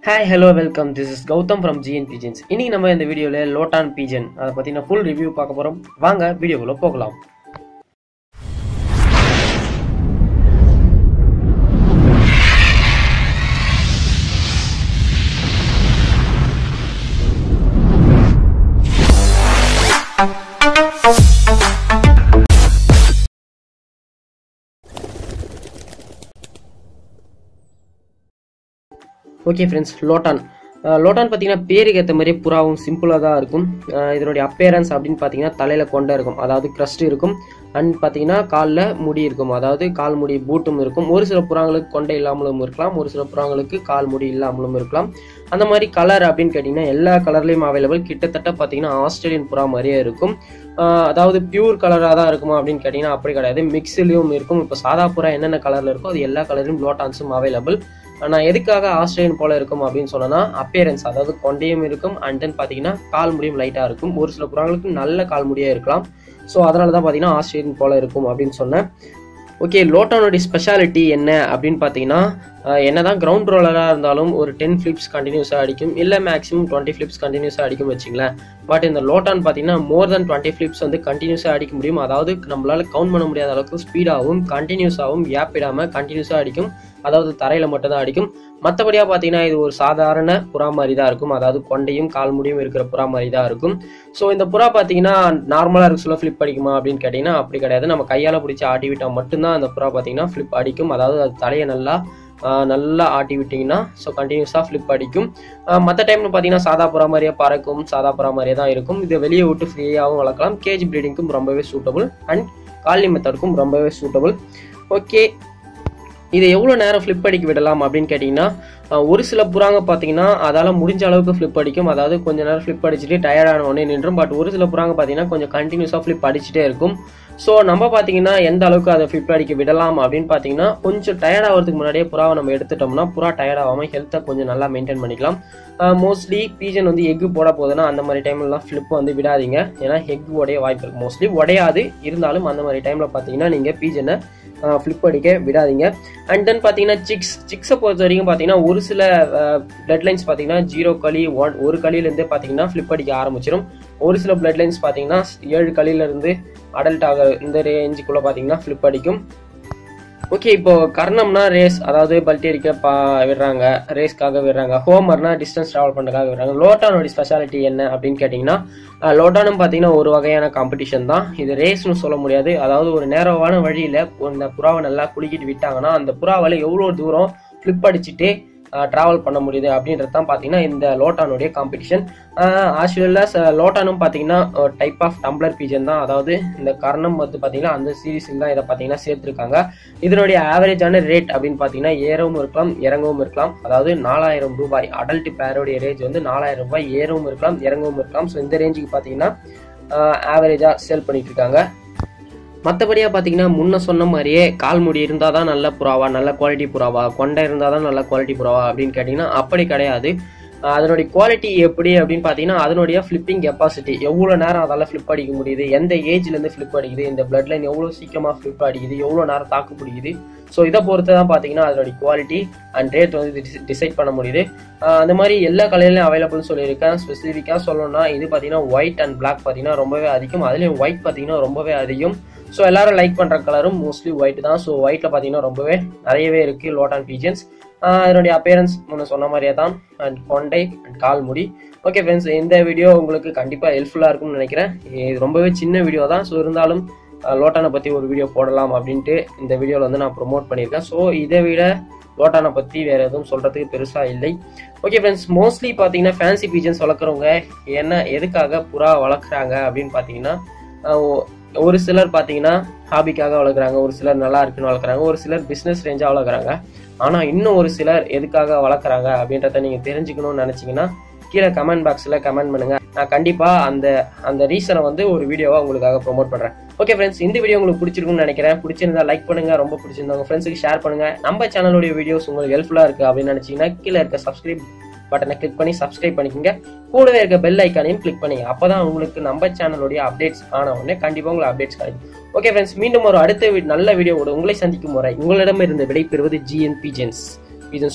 Hi, hello, welcome. This is Gautam from GN Pigeons. இன்னைக்கு நம்ம இந்த வீடியோல லோட்டான் பீஜன் அதை பத்தின full review பார்க்க போறோம். வாங்க வீடியோக்குள்ள போகலாம். ஓகே ஃப்ரெண்ட்ஸ், லோட்டான் பார்த்தீங்கன்னா பேருக்கு ஏற்ற மாதிரி புறாவும் சிம்பிளாக தான் இருக்கும். இதனுடைய அப்பேரன்ஸ் அப்படின்னு பார்த்தீங்கன்னா தலையில் கொண்டை இருக்கும், அதாவது க்ரஸ்ட் இருக்கும். அண்ட் பார்த்தீங்கன்னா காலில் முடி இருக்கும், அதாவது கால் முடி பூட்டும் இருக்கும். ஒரு சில புறாங்களுக்கு கொண்டை இல்லாமலும் இருக்கலாம், ஒரு சில புறாங்களுக்கு கால் முடி இல்லாமலும் இருக்கலாம். அந்த மாதிரி கலர் அப்படின்னு கேட்டிங்கன்னா எல்லா கலர்லேயும் அவைலபிள். கிட்டத்தட்ட பார்த்தீங்கன்னா ஆஸ்திரேலியன் புறா மாதிரியே இருக்கும். அதாவது பியூர் கலராக தான் இருக்குமா அப்படின்னு கேட்டிங்கன்னா அப்படி கிடையாது, மிக்ஸ்லேயும் இருக்கும். இப்போ சாதா புறா என்னென்ன கலரில் இருக்கோ அது எல்லா கலர்லையும் லோட்டான்ஸும் அவைலபிள். நான் எதுக்காக ஆஸ்திரேலியன் போல இருக்கும் அப்படின்னு சொன்னா அப்பியரன்ஸ், அதாவது கொண்டையும் இருக்கும். அண்ட் தென் பார்த்தீங்கன்னா கால் முடியும் லைட்டாக இருக்கும். ஒரு சில புறாங்களுக்கு நல்ல கால் முடியாக இருக்கலாம். ஸோ அதனால தான் பார்த்தீங்கன்னா ஆஸ்திரேலியன் போல இருக்கும் அப்படின்னு சொன்னேன். ஓகே, லோட்டானுடைய ஸ்பெஷாலிட்டி என்ன அப்படின்னு பார்த்தீங்கன்னா என்னதான் கிரவுண்ட் ரோலராக இருந்தாலும் ஒரு 10 ஃபிளிப்ஸ் கண்டினியூஸாக அடிக்கும், இல்லை மேக்ஸிமம் 20 ஃபிளிப்ஸ் கண்டினியூஸாக அடிக்கும் வச்சுங்களேன். பட் இந்த லோட்டான் பார்த்தீங்கன்னா மோர் தென் 20 ஃபிளிப்ஸ் வந்து கண்டினியூஸாக அடிக்க முடியும். அதாவது நம்மளால கவுண்ட் பண்ண முடியாத அளவுக்கு ஸ்பீடாகவும் கண்டினியூஸாகவும் கேப் இடாமல் கண்டினியூஸாக அடிக்கும். அதாவது தரையில் மட்டும் தான் அடிக்கும். மற்றபடியாக பார்த்தீங்கன்னா இது ஒரு சாதாரண புறா மாதிரி தான் இருக்கும், அதாவது கொண்டையும் கால் முடியும் இருக்கிற புறா மாதிரி தான் இருக்கும். ஸோ இந்த புறா பார்த்தீங்கன்னா நார்மலாக இருக்க சொல்ல ஃபிளிப் அடிக்குமா அப்படின்னு கேட்டிங்கன்னா அப்படி கிடையாது. நம்ம கையால் பிடிச்சி ஆட்டி விட்டால் மட்டும்தான் அந்த புறா பார்த்தீங்கன்னா ஃபிளிப் அடிக்கும். அதாவது அது தலையை நல்லா ஆட்டி விட்டிங்கன்னா ஸோ கண்டினியூஸாக ஃபிளிப் அடிக்கும். மற்ற டைமில் பார்த்தீங்கன்னா சாதா புறா மாதிரியே பறக்கும், சாதா புறா மாதிரியே தான் இருக்கும். இதை வெளியே விட்டு ஃப்ரீயாகவும் வளர்க்கலாம். கேஜ் ப்ரீடிங்க்கும் ரொம்பவே சூட்டபுள் அண்ட் காலனி மெத்தடுக்கும் ரொம்பவே சூட்டபுள். ஓகே, இதை எவ்வளோ நேரம் ஃப்ளிப் அடிக்க விடலாம் அப்படின்னு கேட்டிங்கன்னா ஒரு சில புறாங்க பார்த்தீங்கன்னா அதால் முடிஞ்ச அளவுக்கு ஃப்ளிப் அடிக்கும். அதாவது கொஞ்சம் நேரம் ஃப்ளிப் அடிச்சுட்டு டயர்டான உடனே நின்றும். பட் ஒரு சில புறாங்க பார்த்தீங்கன்னா கொஞ்சம் கண்டினியூஸாக ஃப்ளிப் அடிச்சுட்டே இருக்கும். ஸோ நம்ம பார்த்தீங்கன்னா எந்த அளவுக்கு அதை ஃப்ளிப் அடிக்க விடலாம் அப்படின்னு பார்த்தீங்கன்னா கொஞ்சம் டயர்ட் ஆகிறதுக்கு முன்னாடியே புறாவை நம்ம எடுத்துட்டோம்னா புறா டயர்ட் ஆகாமல் ஹெல்த்தை கொஞ்சம் நல்லா மெயின்டைன் பண்ணிக்கலாம். மோஸ்ட்லி பீஜன் வந்து எக்கு போட போதுன்னா அந்த மாதிரி டைம்லலாம் ஃப்ளிப் வந்து விடாதீங்க, ஏன்னா எக் உடைய வாய்ப்பு இருக்குது. மோஸ்ட்லி உடையாது, இருந்தாலும் அந்த மாதிரி டைமில் பார்த்தீங்கன்னா நீங்கள் பீஜனை ஃப்ளிப் அடிக்க விடாதீங்க. அண்ட் தென் பார்த்தீங்கன்னா சிக்ஸை பொறுத்த வரைக்கும் பார்த்தீங்கன்னா ஒரு சில பிளட் லைன்ஸ் பார்த்தீங்கன்னா 0 களி 1 களியிலேருந்தே பார்த்தீங்கன்னா ஃப்ளிப் அடிக்க ஆரம்பிச்சிடும். ஒரு சில பிளட் லைன்ஸ் பார்த்தீங்கன்னா 7 களியிலேருந்து அடல்ட் ஆக இந்த ரேஞ்சுக்குள்ளே பார்த்தீங்கன்னா ஃப்ளிப் அடிக்கும். ஓகே, இப்போ கர்ணம்னா ரேஸ், அதாவது பல்டேரிக்க விடுறாங்க, ரேஸ்க்காக விடுறாங்க. ஹோமர்னா டிஸ்டன்ஸ் ட்ராவல் பண்ணுறதுக்காக விடுறாங்க. லோட்டானோட ஸ்பெஷாலிட்டி என்ன அப்படின்னு கேட்டிங்கன்னா லோட்டானும் பார்த்தீங்கன்னா ஒரு வகையான காம்படிஷன் தான். இது ரேஸ்னு சொல்ல முடியாது. அதாவது ஒரு நேரவான வழியில் இந்த புறாவை நல்லா குலுக்கிட்டு விட்டாங்கன்னா அந்த புறாவால் எவ்வளோ தூரம் ஃப்ளிப் அடிச்சுட்டு ட்ராவல் பண்ண முடியுது அப்படின்றது தான் பார்த்தீங்கன்னா இந்த லோட்டானுடைய காம்படிஷன். ஆக்சுவலாக லோட்டானும் பார்த்தீங்கன்னா டைப் ஆஃப் டம்ளர் பீஜன் தான். அதாவது இந்த கர்ணம் வந்து பார்த்தீங்கன்னா அந்த சீரீஸில் தான் இதை பார்த்தீங்கன்னா சேர்த்துருக்காங்க. இதனுடைய ஆவரேஜான ரேட் அப்படின்னு பார்த்தீங்கன்னா ஏறவும் இருக்கலாம் இறங்கவும் இருக்கலாம். அதாவது 4000 ரூபாய் அடல்ட் பேரோடைய ரேஞ்ச் வந்து 4000 ரூபாய், ஏறவும் இருக்கலாம் இறங்கவும் இருக்கலாம். ஸோ இந்த ரேஞ்சுக்கு பார்த்தீங்கன்னா ஆவரேஜாக சேல் பண்ணிட்டு இருக்காங்க. மற்றபடியாக பார்த்தீங்கன்னா முன்ன சொன்ன மாதிரியே கால் முடி இருந்தால் தான் நல்ல புறாவா, நல்ல குவாலிட்டி புறாவா, கொண்டை இருந்தால் தான் நல்ல குவாலிட்டி புறாவா அப்படின்னு கேட்டிங்கன்னா அப்படி கிடையாது. அதனுடைய குவாலிட்டி எப்படி அப்படின்னு பார்த்தீங்கன்னா அதனுடைய ஃப்ளிப்பிங் கெப்பாசிட்டி, எவ்வளோ நேரம் அதால் ஃப்ளிப் அடிக்க முடியுது, எந்த ஏஜ்லேருந்து ஃப்ளிப் அடிக்குது, இந்த பிளட் லைன் எவ்வளோ சீக்கிரமாக ஃப்ளிப் அடிக்குது, எவ்வளோ நேரம் தாக்கு பிடிக்குது. ஸோ இதை பொறுத்து தான் பார்த்தீங்கன்னா அதனுடைய குவாலிட்டி அண்ட் ரேட் வந்து டிசைட் பண்ண முடியுது. அந்த மாதிரி எல்லா கலர்லையும் அவைலபிள்னு சொல்லியிருக்கேன். ஸ்பெசிஃபிக்காக சொல்லணும்னா இது பார்த்தீங்கன்னா ஒயிட் அண்ட் பிளாக் பார்த்தீங்கன்னா ரொம்பவே அதிகம், அதுலேயும் ஒயிட் பார்த்தீங்கன்னா ரொம்பவே அதிகம். ஸோ எல்லாரும் லைக் பண்ணுற கலரும் மோஸ்ட்லி ஒயிட் தான். ஸோ ஒயிட்டில் பார்த்தீங்கன்னா ரொம்பவே நிறையவே இருக்குது லோட்டான் பீஜன்ஸ். அதனுடைய அப்பியரன்ஸ் முன்ன சொன்ன மாதிரியே தான், அண்ட் கொண்டை அண்ட் கால் முடி. ஓகே ஃப்ரெண்ட்ஸ், இந்த வீடியோ உங்களுக்கு கண்டிப்பாக ஹெல்ப்ஃபுல்லாக இருக்கும்னு நினைக்கிறேன். இது ரொம்பவே சின்ன வீடியோ தான். ஸோ இருந்தாலும் லோட்டானை பற்றி ஒரு வீடியோ போடலாம் அப்படின்ட்டு இந்த வீடியோவில் வந்து நான் ப்ரொமோட் பண்ணியிருக்கேன். ஸோ இதை விட லோட்டானை பற்றி வேறு எதுவும் சொல்கிறதுக்கு பெருசாக இல்லை. ஓகே ஃப்ரெண்ட்ஸ், மோஸ்ட்லி பார்த்தீங்கன்னா ஃபேன்சி பீஜன்ஸ் வளர்க்குறவங்க எதுக்காக புறா வளர்க்குறாங்க அப்படின்னு பார்த்தீங்கன்னா ஒரு சிலர் பார்த்தீங்கன்னா ஹாபிக்காக வளர்க்குறாங்க, ஒரு சிலர் நல்லா இருக்குன்னு வளர்க்குறாங்க, ஒரு சிலர் பிஸ்னஸ் ரேஞ்சாக வளர்க்குறாங்க. ஆனால் இன்னும் ஒரு சிலர் எதுக்காக வளர்க்குறாங்க அப்படின்றத நீங்கள் தெரிஞ்சுக்கணும்னு நினச்சிங்கன்னா கீழே கமெண்ட் பாக்ஸில் கமெண்ட் பண்ணுங்கள். நான் கண்டிப்பாக அந்த ரீசனை வந்து ஒரு வீடியோவாக உங்களுக்காக ப்ரொமோட் பண்ணுறேன். ஓகே ஃப்ரெண்ட்ஸ், இந்த வீடியோ உங்களுக்கு பிடிச்சிருக்குன்னு நினைக்கிறேன். பிடிச்சிருந்தா லைக் பண்ணுங்கள், ரொம்ப பிடிச்சிருந்தா உங்கள் ஃப்ரெண்ட்ஸுக்கு ஷேர் பண்ணுங்கள். நம்ம சேனலுடைய வீடியோஸ் உங்களுக்கு ஹெல்ப்ஃபுல்லாக இருக்குது அப்படின்னு நினச்சிங்கன்னா கீழே இருக்க சப்ஸ்கிரைப் பட்டனை கிளிக் பண்ணி சப்ஸ்கிரைப் பண்ணிக்கோங்க. கூடவே இருக்க பெல் ஐக்கானையும் கிளிக் பண்ணி அப்பதான் உங்களுக்கு நம்ம சேனலுடைய அப்டேட்ஸ் ஆன உடனே கண்டிப்பாக உங்களுக்கு அப்டேட்ஸ் கிடைக்கும். ஓகே ஃப்ரெண்ட்ஸ், மீண்டும் ஒரு அடுத்த நல்ல வீடியோவோட உங்களை சந்திக்கும் முறை உங்களிடமிருந்து விடைபெறுவது GN Pigeons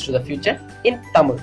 to the future in Tamil.